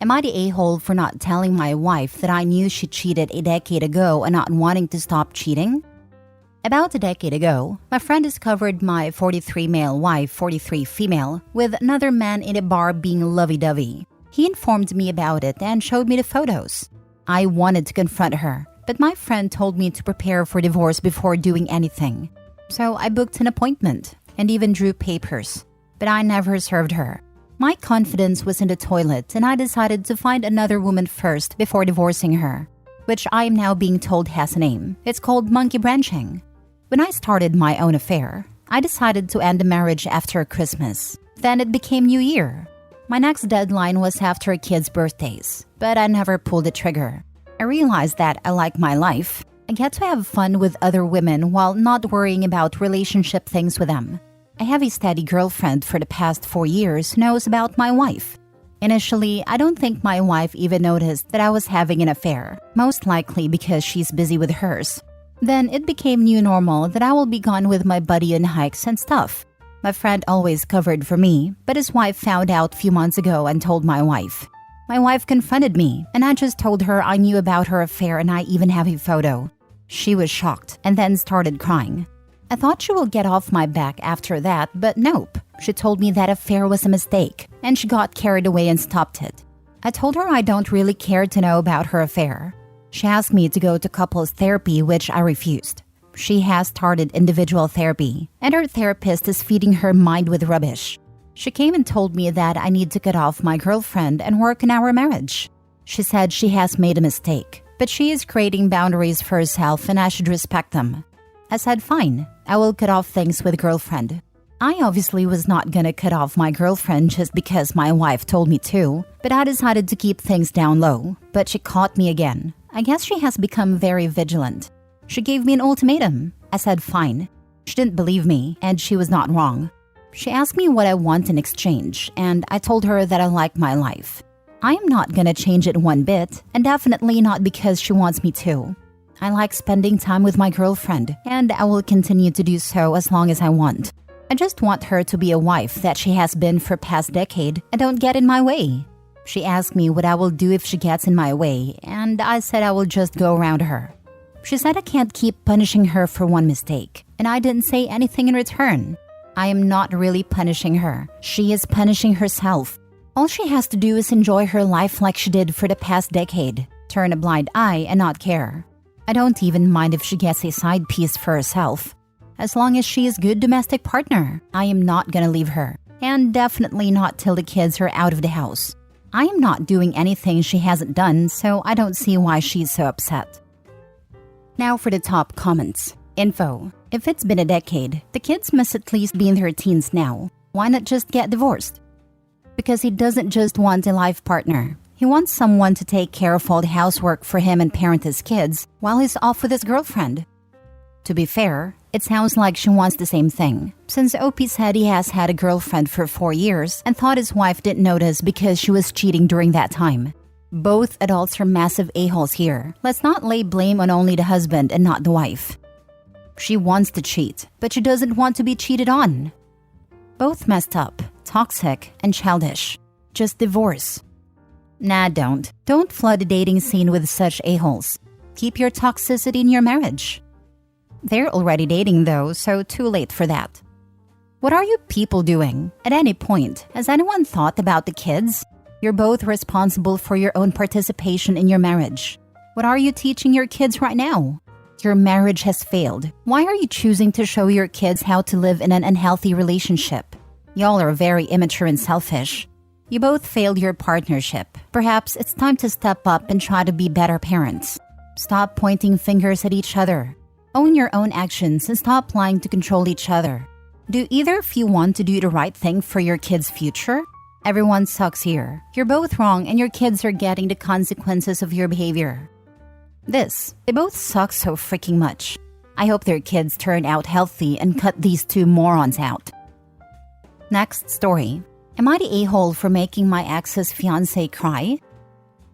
Am I the a-hole for not telling my wife that I knew she cheated a decade ago and not wanting to stop cheating? About a decade ago, my friend discovered my 43 male wife, 43 female, with another man in a bar being lovey-dovey. He informed me about it and showed me the photos. I wanted to confront her, but my friend told me to prepare for divorce before doing anything. So I booked an appointment and even drew papers, but I never served her. My confidence was in the toilet and I decided to find another woman first before divorcing her, which I am now being told has a name. It's called monkey branching. When I started my own affair, I decided to end the marriage after Christmas. Then it became New Year. My next deadline was after kids' birthdays, but I never pulled the trigger. I realized that I like my life. I get to have fun with other women while not worrying about relationship things with them. I have a steady girlfriend for the past 4 years who knows about my wife. Initially, I don't think my wife even noticed that I was having an affair, most likely because she's busy with hers. Then it became new normal that I will be gone with my buddy on hikes and stuff. My friend always covered for me, but his wife found out a few months ago and told my wife. My wife confronted me, and I just told her I knew about her affair and I even have a photo. She was shocked and then started crying. I thought she would get off my back after that, but nope. She told me that affair was a mistake, and she got carried away and stopped it. I told her I don't really care to know about her affair. She asked me to go to couples therapy, which I refused. She has started individual therapy, and her therapist is feeding her mind with rubbish. She came and told me that I need to cut off my girlfriend and work on our marriage. She said she has made a mistake, but she is creating boundaries for herself and I should respect them. I said fine, I will cut off things with girlfriend. I obviously was not gonna cut off my girlfriend just because my wife told me to, but I decided to keep things down low, but she caught me again. I guess she has become very vigilant. She gave me an ultimatum. I said fine. She didn't believe me, and she was not wrong. She asked me what I want in exchange, and I told her that I like my life. I am not gonna change it one bit, and definitely not because she wants me to. I like spending time with my girlfriend, and I will continue to do so as long as I want. I just want her to be a wife that she has been for past decade and don't get in my way. She asked me what I will do if she gets in my way, and I said I will just go around her. She said I can't keep punishing her for one mistake, and I didn't say anything in return. I am not really punishing her. She is punishing herself. All she has to do is enjoy her life like she did for the past decade, turn a blind eye and not care. I don't even mind if she gets a side piece for herself. As long as she is a good domestic partner, I am not gonna leave her, and definitely not till the kids are out of the house. I am not doing anything she hasn't done, so I don't see why she's so upset. Now for the top comments. Info. If it's been a decade, the kids must at least be in their teens now. Why not just get divorced? Because he doesn't just want a life partner. He wants someone to take care of all the housework for him and parent his kids while he's off with his girlfriend. To be fair, it sounds like she wants the same thing, since OP said he has had a girlfriend for 4 years and thought his wife didn't notice because she was cheating during that time. Both adults are massive a-holes here. Let's not lay blame on only the husband and not the wife. She wants to cheat, but she doesn't want to be cheated on. Both messed up, toxic, and childish. Just divorce. Nah, don't. Don't flood the dating scene with such a-holes. Keep your toxicity in your marriage. They're already dating though, so too late for that. What are you people doing? At any point, has anyone thought about the kids? You're both responsible for your own participation in your marriage. What are you teaching your kids right now? Your marriage has failed. Why are you choosing to show your kids how to live in an unhealthy relationship? Y'all are very immature and selfish. You both failed your partnership. Perhaps it's time to step up and try to be better parents. Stop pointing fingers at each other. Own your own actions and stop lying to control each other. Do either of you want to do the right thing for your kids' future? Everyone sucks here. You're both wrong and your kids are getting the consequences of your behavior. They both suck so freaking much. I hope their kids turn out healthy and cut these two morons out. Next story. Am I the a-hole for making my ex's fiancé cry?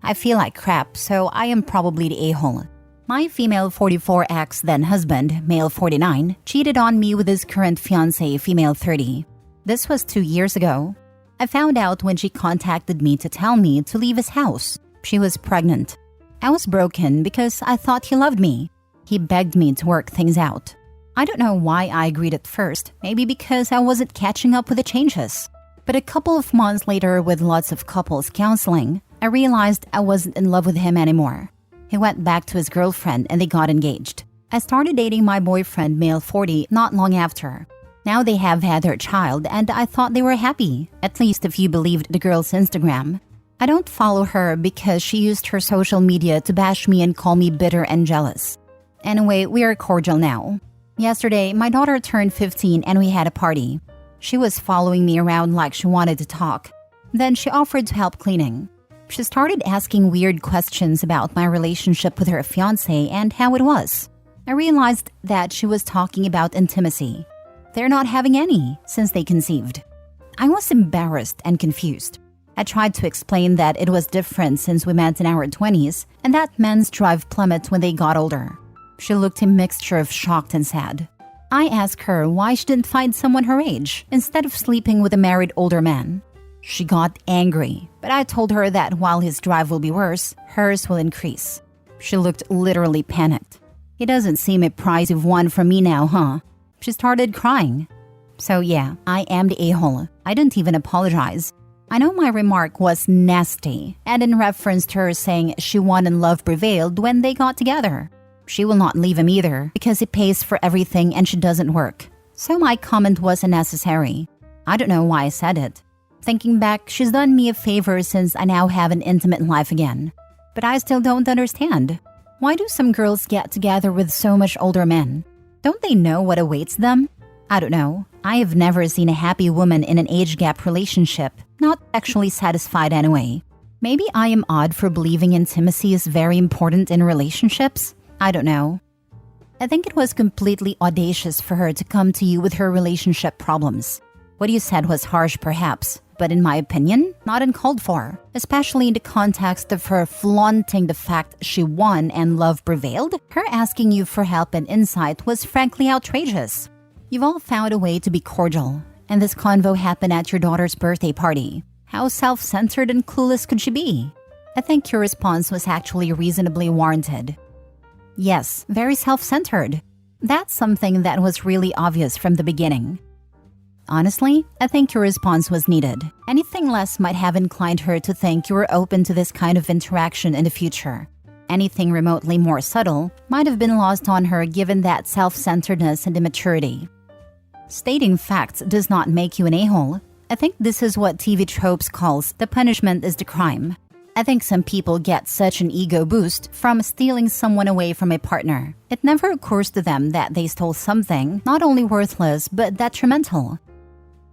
I feel like crap, so I am probably the a-hole. My female 44 ex then husband, male 49, cheated on me with his current fiancé, female 30. This was 2 years ago. I found out when she contacted me to tell me to leave his house. She was pregnant. I was broken because I thought he loved me. He begged me to work things out. I don't know why I agreed at first, maybe because I wasn't catching up with the changes. But a couple of months later, with lots of couples counseling, I realized I wasn't in love with him anymore. He went back to his girlfriend and they got engaged. I started dating my boyfriend, male 40, not long after. Now they have had their child and I thought they were happy, at least if you believed the girl's Instagram. I don't follow her because she used her social media to bash me and call me bitter and jealous. Anyway, we are cordial now. Yesterday, my daughter turned 15 and we had a party. She was following me around like she wanted to talk. Then she offered to help cleaning. She started asking weird questions about my relationship with her fiancé and how it was. I realized that she was talking about intimacy. They're not having any since they conceived. I was embarrassed and confused. I tried to explain that it was different since we met in our 20s and that men's drive plummet when they got older. She looked a mixture of shocked and sad. I asked her why she didn't find someone her age instead of sleeping with a married older man. She got angry, but I told her that while his drive will be worse, hers will increase. She looked literally panicked. He doesn't seem a prize you've won from me now, huh? She started crying. So yeah, I am the a-hole. I didn't even apologize. I know my remark was nasty and in reference to her saying she won and love prevailed when they got together. She will not leave him either because he pays for everything and she doesn't work. So my comment was unnecessary. I don't know why I said it. Thinking back, she's done me a favor since I now have an intimate life again. But I still don't understand. Why do some girls get together with so much older men? Don't they know what awaits them? I don't know. I have never seen a happy woman in an age gap relationship, not actually satisfied anyway. Maybe I am odd for believing intimacy is very important in relationships? I don't know. I think it was completely audacious for her to come to you with her relationship problems. What you said was harsh perhaps, but in my opinion, not uncalled for, especially in the context of her flaunting the fact she won and love prevailed. Her asking you for help and insight was frankly outrageous. You've all found a way to be cordial, and this convo happened at your daughter's birthday party. How self-centered and clueless could she be? I think your response was actually reasonably warranted. Yes, very self-centered. That's something that was really obvious from the beginning. Honestly, I think your response was needed. Anything less might have inclined her to think you were open to this kind of interaction in the future. Anything remotely more subtle might have been lost on her given that self-centeredness and immaturity. Stating facts does not make you an a-hole. I think this is what TV tropes calls the punishment is the crime. I think some people get such an ego boost from stealing someone away from a partner. It never occurs to them that they stole something not only worthless but detrimental.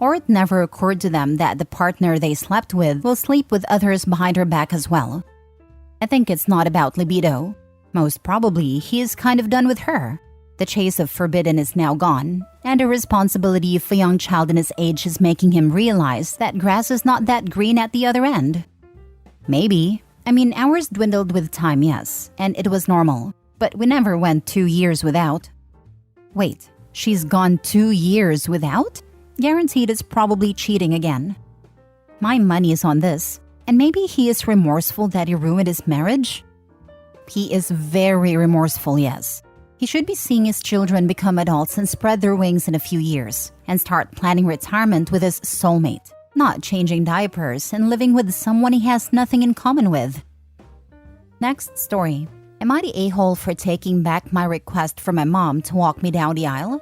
Or it never occurred to them that the partner they slept with will sleep with others behind her back as well. I think it's not about libido. Most probably, he is kind of done with her. The chase of forbidden is now gone, and the responsibility of a young child in his age is making him realize that grass is not that green at the other end. Maybe. I mean, ours dwindled with time, yes, and it was normal. But we never went 2 years without. Wait, she's gone 2 years without? Guaranteed it's probably cheating again. My money is on this. And maybe he is remorseful that he ruined his marriage? He is very remorseful, yes. He should be seeing his children become adults and spread their wings in a few years and start planning retirement with his soulmate, not changing diapers and living with someone he has nothing in common with. Next story. Am I the a-hole for taking back my request for my mom to walk me down the aisle?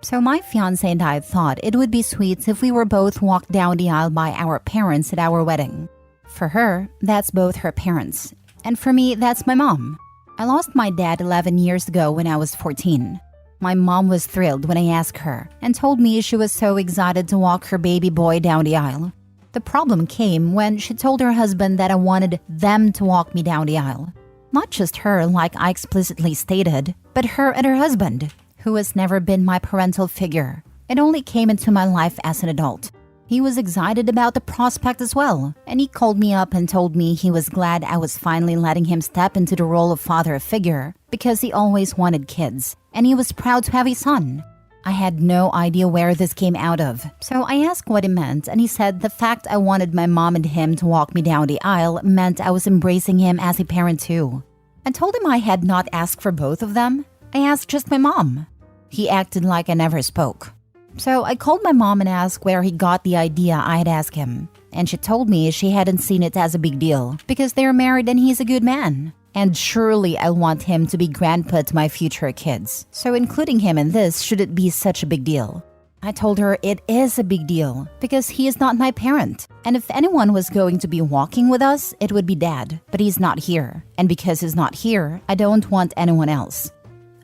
So my fiancé and I thought it would be sweet if we were both walked down the aisle by our parents at our wedding. For her, that's both her parents. And for me, that's my mom. I lost my dad 11 years ago when I was 14. My mom was thrilled when I asked her and told me she was so excited to walk her baby boy down the aisle. The problem came when she told her husband that I wanted them to walk me down the aisle. Not just her, like I explicitly stated, but her and her husband, who has never been my parental figure. It only came into my life as an adult. He was excited about the prospect as well, and he called me up and told me he was glad I was finally letting him step into the role of father figure because he always wanted kids, and he was proud to have a son. I had no idea where this came out of, so I asked what it meant, and he said the fact I wanted my mom and him to walk me down the aisle meant I was embracing him as a parent too. I told him I had not asked for both of them. I asked just my mom. He acted like I never spoke. So I called my mom and asked where he got the idea I had asked him, and she told me she hadn't seen it as a big deal because they're married and he's a good man. And surely I want him to be grandpa to my future kids. So including him in this shouldn't be such a big deal. I told her it is a big deal because he is not my parent. And if anyone was going to be walking with us, it would be Dad. But he's not here. And because he's not here, I don't want anyone else.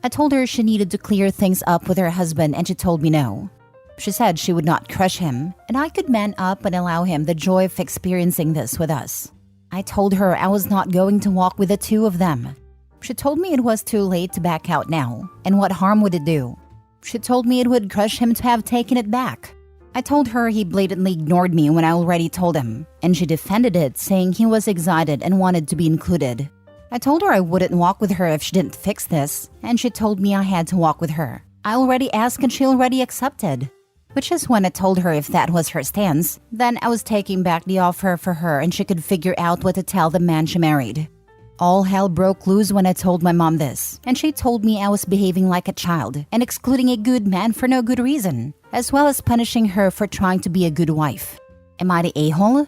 I told her she needed to clear things up with her husband and she told me no. She said she would not crush him and I could man up and allow him the joy of experiencing this with us. I told her I was not going to walk with the two of them. She told me it was too late to back out now, and what harm would it do? She told me it would crush him to have taken it back. I told her he blatantly ignored me when I already told him, and she defended it, saying he was excited and wanted to be included. I told her I wouldn't walk with her if she didn't fix this, and she told me I had to walk with her. I already asked and she already accepted. Which is when I told her if that was her stance, then I was taking back the offer for her and she could figure out what to tell the man she married. All hell broke loose when I told my mom this, and she told me I was behaving like a child and excluding a good man for no good reason, as well as punishing her for trying to be a good wife. Am I the a-hole?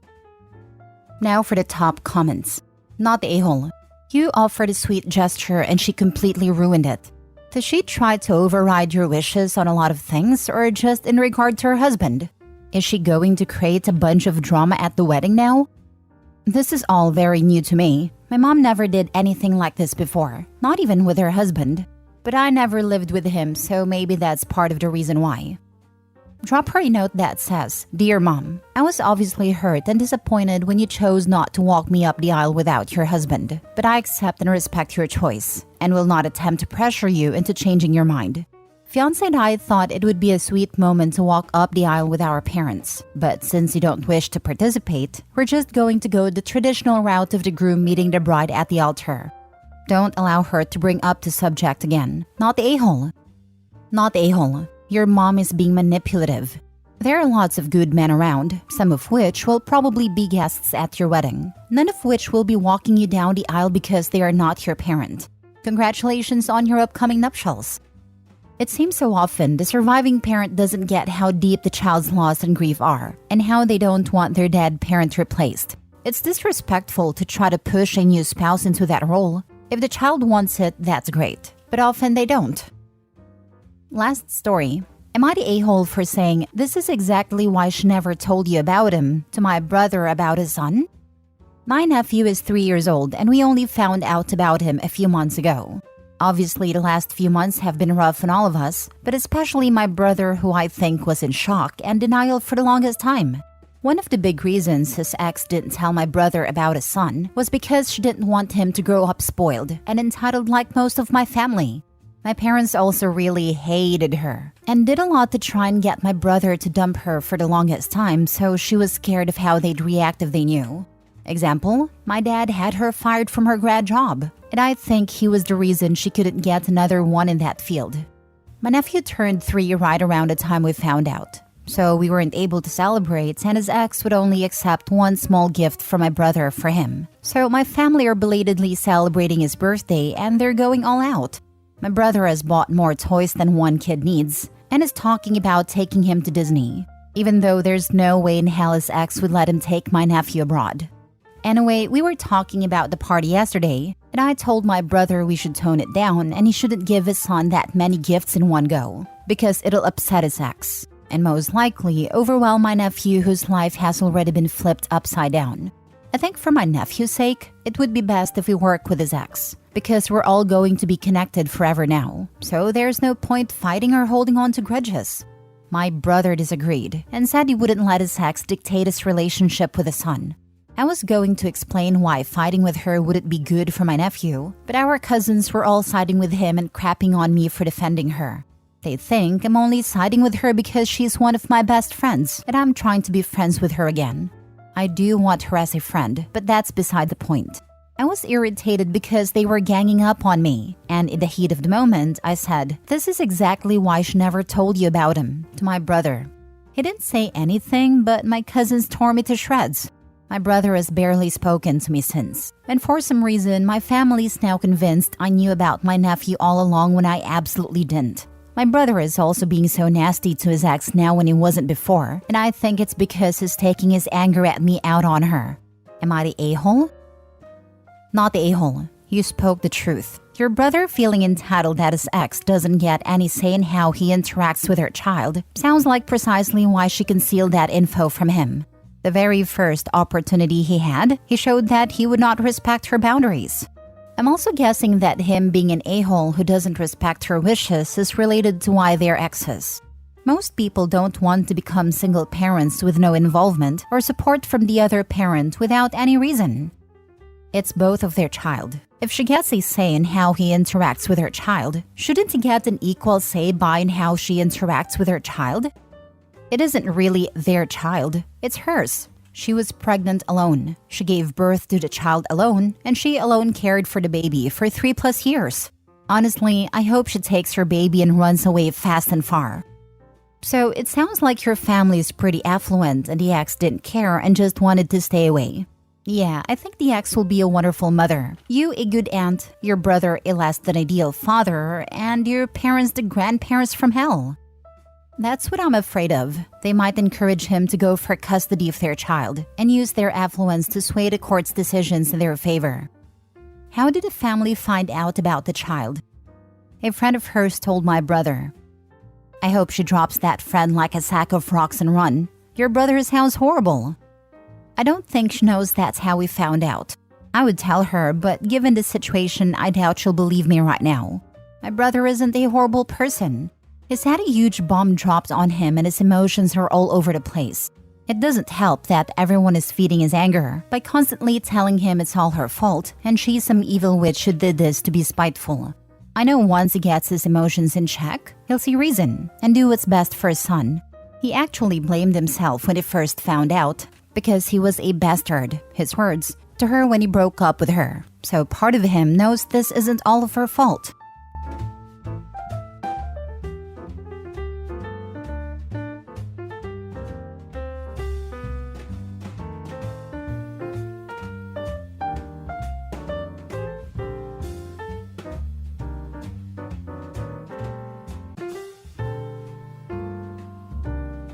Now for the top comments. Not the a-hole. You offered a sweet gesture and she completely ruined it. Does she try to override your wishes on a lot of things or just in regard to her husband? Is she going to create a bunch of drama at the wedding now? This is all very new to me. My mom never did anything like this before, not even with her husband. But I never lived with him, so maybe that's part of the reason why. Drop her a note that says, "Dear Mom, I was obviously hurt and disappointed when you chose not to walk me up the aisle without your husband, but I accept and respect your choice and will not attempt to pressure you into changing your mind. Fiancé and I thought it would be a sweet moment to walk up the aisle with our parents, but since you don't wish to participate, we're just going to go the traditional route of the groom meeting the bride at the altar. Don't allow her to bring up the subject again. Not the a-hole. Not the a-hole. Your mom is being manipulative. There are lots of good men around, some of which will probably be guests at your wedding, none of which will be walking you down the aisle because they are not your parent. Congratulations on your upcoming nuptials." It seems so often the surviving parent doesn't get how deep the child's loss and grief are, and how they don't want their dead parent replaced. It's disrespectful to try to push a new spouse into that role. If the child wants it, that's great, but often they don't. Last story. Am I the a-hole for saying, "This is exactly why she never told you about him," to my brother about his son? My nephew is 3 years old and we only found out about him a few months ago. Obviously, the last few months have been rough on all of us, but especially my brother, who I think was in shock and denial for the longest time. One of the big reasons his ex didn't tell my brother about his son was because she didn't want him to grow up spoiled and entitled like most of my family. My parents also really hated her and did a lot to try and get my brother to dump her for the longest time, so she was scared of how they'd react if they knew. Example, my dad had her fired from her grad job, and I think he was the reason she couldn't get another one in that field. My nephew turned 3 right around the time we found out, so we weren't able to celebrate, and his ex would only accept one small gift from my brother for him. So my family are belatedly celebrating his birthday and they're going all out. My brother has bought more toys than one kid needs and is talking about taking him to Disney, even though there's no way in hell his ex would let him take my nephew abroad. Anyway, we were talking about the party yesterday, and I told my brother we should tone it down and he shouldn't give his son that many gifts in one go, because it'll upset his ex, and most likely overwhelm my nephew whose life has already been flipped upside down. I think for my nephew's sake, it would be best if we work with his ex, because we're all going to be connected forever now, so there's no point fighting or holding on to grudges. My brother disagreed and said he wouldn't let his ex dictate his relationship with his son. I was going to explain why fighting with her wouldn't be good for my nephew, but our cousins were all siding with him and crapping on me for defending her. They think I'm only siding with her because she's one of my best friends and I'm trying to be friends with her again. I do want her as a friend, but that's beside the point. I was irritated because they were ganging up on me, and in the heat of the moment, I said, "This is exactly why she never told you about him," to my brother. He didn't say anything, but my cousins tore me to shreds. My brother has barely spoken to me since, and for some reason, my family is now convinced I knew about my nephew all along when I absolutely didn't. My brother is also being so nasty to his ex now when he wasn't before, and I think it's because he's taking his anger at me out on her. Am I the a-hole? Not the a-hole. You spoke the truth. Your brother feeling entitled that his ex doesn't get any say in how he interacts with her child sounds like precisely why she concealed that info from him. The very first opportunity he had, he showed that he would not respect her boundaries. I'm also guessing that him being an a-hole who doesn't respect her wishes is related to why they're exes. Most people don't want to become single parents with no involvement or support from the other parent without any reason. It's both of their child. If she gets a say in how he interacts with her child, shouldn't he get an equal say by in how she interacts with her child? It isn't really their child, it's hers. She was pregnant alone. She gave birth to the child alone, and she alone cared for the baby for 3+ years. Honestly, I hope she takes her baby and runs away fast and far. So it sounds like your family is pretty affluent and the ex didn't care and just wanted to stay away. Yeah, I think the ex will be a wonderful mother. You a good aunt, your brother a less than ideal father, and your parents the grandparents from hell. That's what I'm afraid of. They might encourage him to go for custody of their child and use their affluence to sway the court's decisions in their favor. How did the family find out about the child? A friend of hers told my brother. I hope she drops that friend like a sack of rocks and run. Your brother sounds horrible. I don't think she knows that's how we found out. I would tell her, but given the situation, I doubt she'll believe me right now. My brother isn't a horrible person. He's had a huge bomb dropped on him and his emotions are all over the place. It doesn't help that everyone is feeding his anger by constantly telling him it's all her fault and she's some evil witch who did this to be spiteful. I know once he gets his emotions in check, he'll see reason and do what's best for his son. He actually blamed himself when he first found out, because he was a bastard, his words, to her when he broke up with her. So part of him knows this isn't all of her fault.